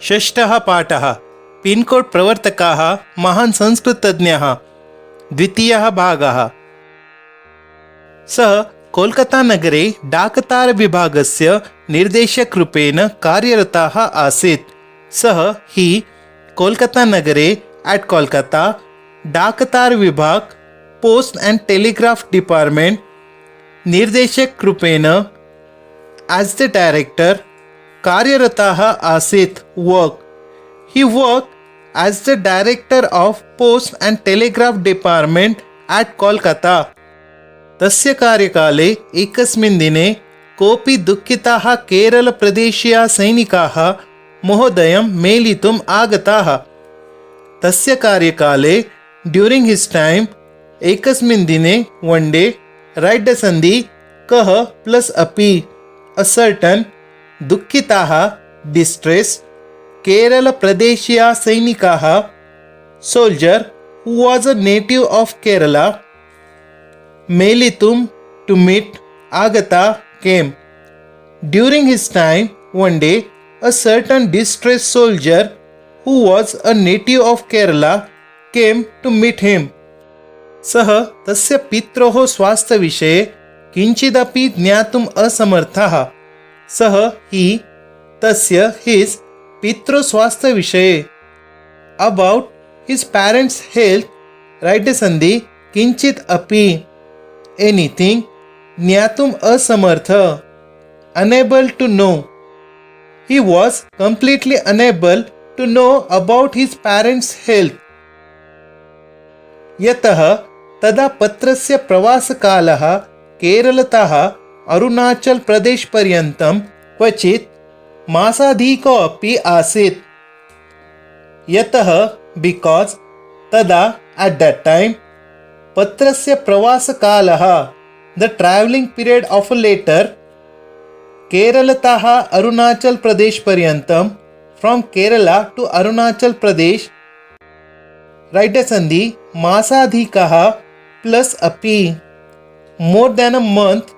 षष्ठः पाठः पिन्कोड् प्रवर्तकाः महान् संस्कृतज्ञः। द्वितीयः भागः। सः कोल्कतानगरे डाकतारविभागस्य निर्देशकरूपेण कार्यरतः आसीत्। सः हि कोल्कतानगरे एट् कोल्कता डाकतारविभाग पोस्ट एंड टेलीग्राफ डिपार्टमेंट निर्देशकरूपेण एज द डायरेक्टर कार्यरतः आसीत्। He worked as the director of post and telegraph department at Kolkata. तस्य कार्यकाले एकस्मिन् दिने कोऽपि दुःखिताः केरलप्रदेशीयाः सैनिकाः महोदयं मेलितुम् आगताः। तस्य कार्यकाले ड्यूरिंग हिस् टाइम एकस्मिन् दिने वन डे राइट संधि कः प्लस अपि अ सर्टन दुःखिताः डिस्ट्रेस केरल प्रदेशीयाः सैनिकाः soldier who was a native of Kerala मेलितुम टू मीट आगता came. During his time one day a certain distress soldier who was a native of Kerala came to meet him. सः तस्य पित्रोः स्वास्थ्यविषये किञ्चिदपि ज्ञातुम् असमर्थः। सः हि तस्य हिस् पितृस्वास्थ्यविषये about his parents health right संधि किंचित अपि एनीथिंग ज्ञातुम् असमर्थ unable to know. He was completely unable to know about his parents health. यतः तदा पत्रस्य प्रवासकालः केरलतः अरुणाचल प्रदेश पर्यन्तं क्वचित् मासाधिको अपि आसीत्। यतः बिकॉज तदा एट दैट टाइम पत्रस्य प्रवासकालः the travelling period of a letter केरलतः अरुणाचल प्रदेश पर्यन्तं from Kerala to Arunachal Pradesh right संधि मासाधिकः प्लस अपि more than a month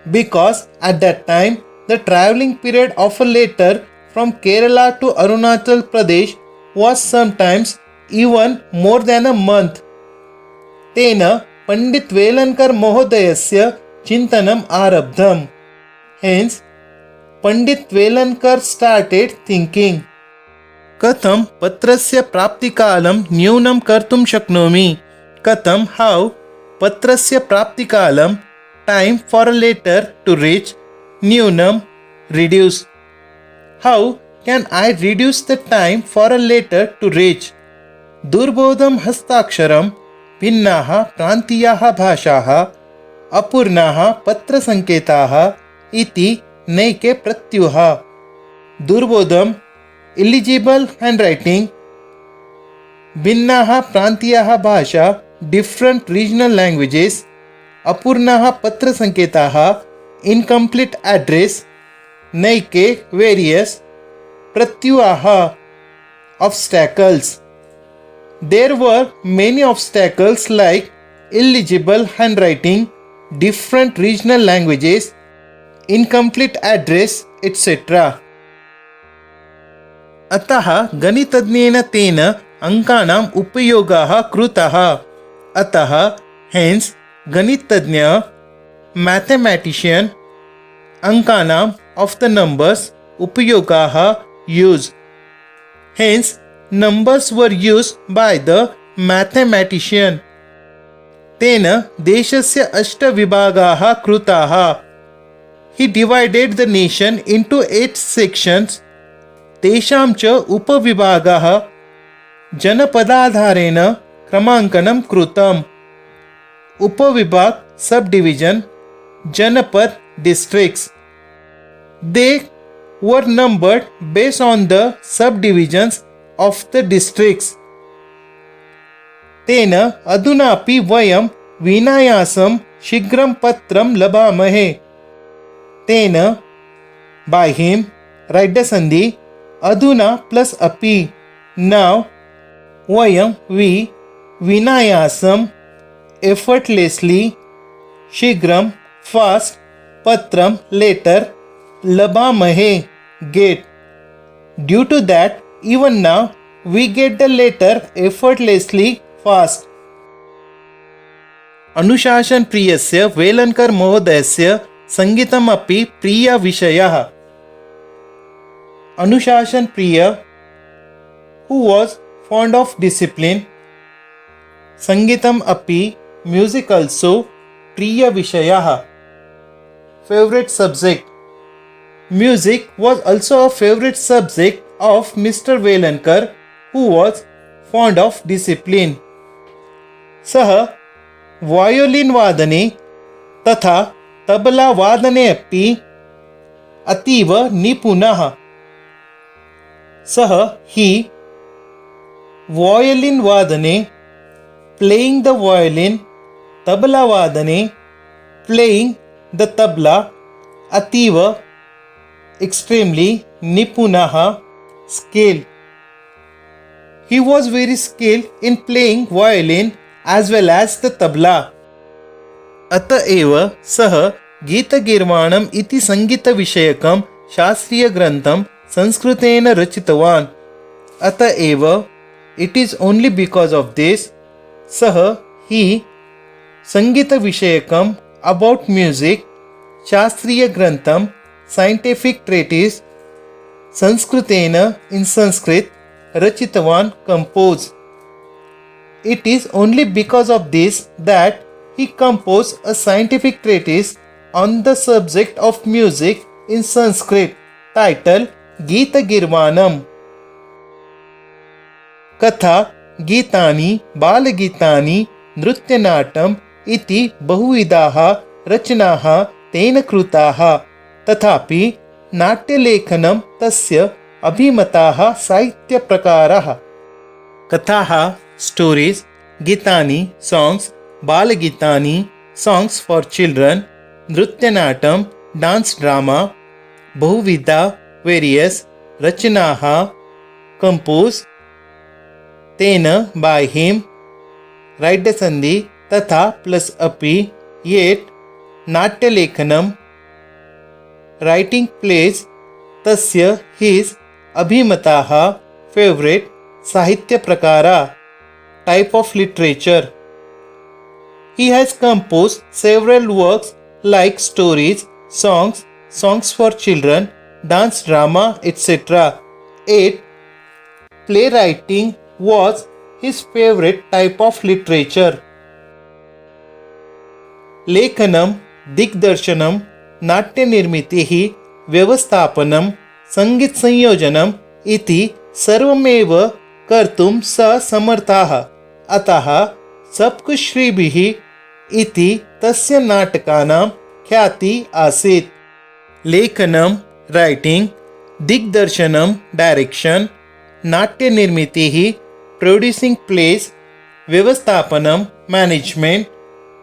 because at that time the travelling period of a letter from Kerala to Arunachal Pradesh was sometimes even more than a month. तेन पंडित वेलनकर महोदयस्य चिन्तनम् आरब्धम्। Hence पंडित Welankar started thinking कथं पत्रस्य प्राप्तिकालं न्यूनं कर्तुं शक्नोमि। कथं how पत्रस्य प्राप्तिकालं time for a letter to reach न्यूनं reduce. How can I reduce the time for a letter to reach? दुर्बोधं हस्ताक्षरं भिन्नाः प्रान्तीयाः भाषाः अपूर्णाः पत्रसङ्केताः इति नैके प्रत्युः। दुर्बोधं इलिजिबल हैंडराइटिंग भिन्नाः प्रान्तीयाः भाषा डिफरेंट रीजनल लैंग्वेजेस अपूर्णाः पत्रसङ्केताः इनकम्प्लीट एड्रेस नैके वेरियस प्रत्युः obstacles. There were many obstacles like illegible handwriting, different regional languages, incomplete address, etc. अतः गणितज्ञेन तेन अंकानाम् उपयोगः कृतः। अतः hence गणितज्ञ mathematician अंकानाम् of the numbers उपयोगः used. Hence numbers were used by the mathematician. तेन देशस्य 8 विभागाः कृताः। He divided the nation into 8 sections. तेषां च उपविभागाः जनपदाधारेण क्रमाङ्कनं कृतम्। उपविभाग subdivision, Janapad districts. They were numbered based on the subdivisions of the districts. तेन अधुनापि वयं विनायासं शीघ्रं पत्रं लभामहे। तेन by him राइट संधि अधुना प्लस अपि now वयं विनायासं effortlessly शीघ्रं फास्ट पत्रं लेटर लभामहे get. Due to that, even now, we get the letter effortlessly fast. अनुशासन प्रियस्य वेलनकर महोदयस्य संगीतमपि प्रिय विषयः. अनुशासन प्रिय, who was fond of discipline. संगीतम अपि, music also, प्रिय विषयः, favorite subject. Music was also a favorite subject of Mr. Velankar, who was fond of discipline. सः वायोलिन वादने तथा तबला वादने अपि अतीव निपुणः. सः he वायोलिन वादने, playing the violin, तबला वादने, playing the tabla, अतीव, extremely, निपुणः, skilled. He was very skilled in playing violin as well as the tabla. अतएव सः गीतगीर्वाणम् इति संगीतविषयकं शास्त्रीयग्रन्थं संस्कृतेन रचितवान्. अतएव, it is only because of this, सः he संगीतविषयकं about music शास्त्रीयग्रन्थं scientific treatise संस्कृतेन in Sanskrit रचितवान् composed. It is only because of this that he composed a scientific treatise on the subject of music in Sanskrit titled Geeta Girvanam. कथा, गीतानि, बालगीतानि, नृत्यनाट्यम् इति बहुविधाः रचनाः तेन कृताः. तथापि नाट्यलेखनं तस्य अभिमताः साहित्यप्रकाराः. कथाः, स्टोरीज, गीतानि, सॉन्ग्स, बालगीतानि, सॉन्ग्स फॉर चिल्ड्रन, नृत्यनाट्यम, डांस ड्रामा, बहुविधा, वेरियस, रचनाः, कंपोज, तेन, बाय हिम, राइट संधि तथा प्लस अपि, येट, नाट्यलेखनम, राइटिंग प्लेज, तस्य, हिज, अभिमताः, फेवरेट, साहित्य प्रकारा, type of literature. He has composed several works like stories, songs, songs for children, dance drama, etc. 8. Playwriting was his favorite type of literature. लेखनम, दिग्दर्शनम, नाट्य निर्मितिः, व्यवस्थापनम, संगीत संयोजनम इति सर्वमेव कर्तुं सः समर्थः. अतः सप्तश्रीभिः इति तस्य नाटकानां ख्याति आसीत्. लेखनं, राइटिंग, दिग्दर्शनं, डायरेक्शन, नाट्य निर्मितिः, प्रोड्यूसिंग प्लेस, व्यवस्थापनं, मैनेजमेंट,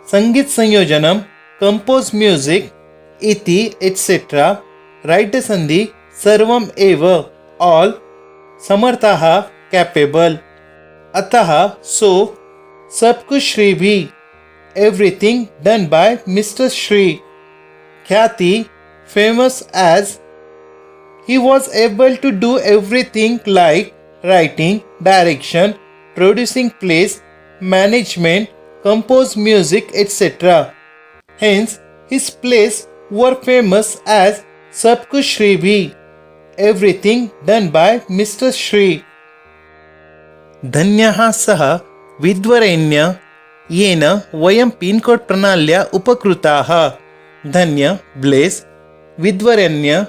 संगीत संयोजनं, कंपोज म्यूजिक इति एटसेट्रा, राइट संधि, सर्वम एव, ऑल, समर्थः, कैपेबल. अतः सो सब कुछ श्री भी, everything done by mister Shri. ख्याति, famous as, he was able to do everything like writing, direction, producing plays, management, compose music, etc. Hence, his plays were famous as Sab Kuch Shri Bhi, everything done by Mr. Shri. धन्यः सः विद्वरेण्य येन वयं pincode प्रणाल्या उपकृताः. धन्य, bless, विद्वरेण्य,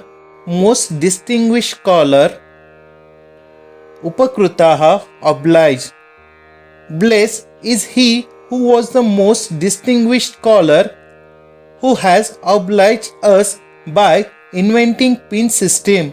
most distinguished scholar, उपकृताः, oblige. Bless is he who was the most distinguished scholar who has obliged us by inventing pin system.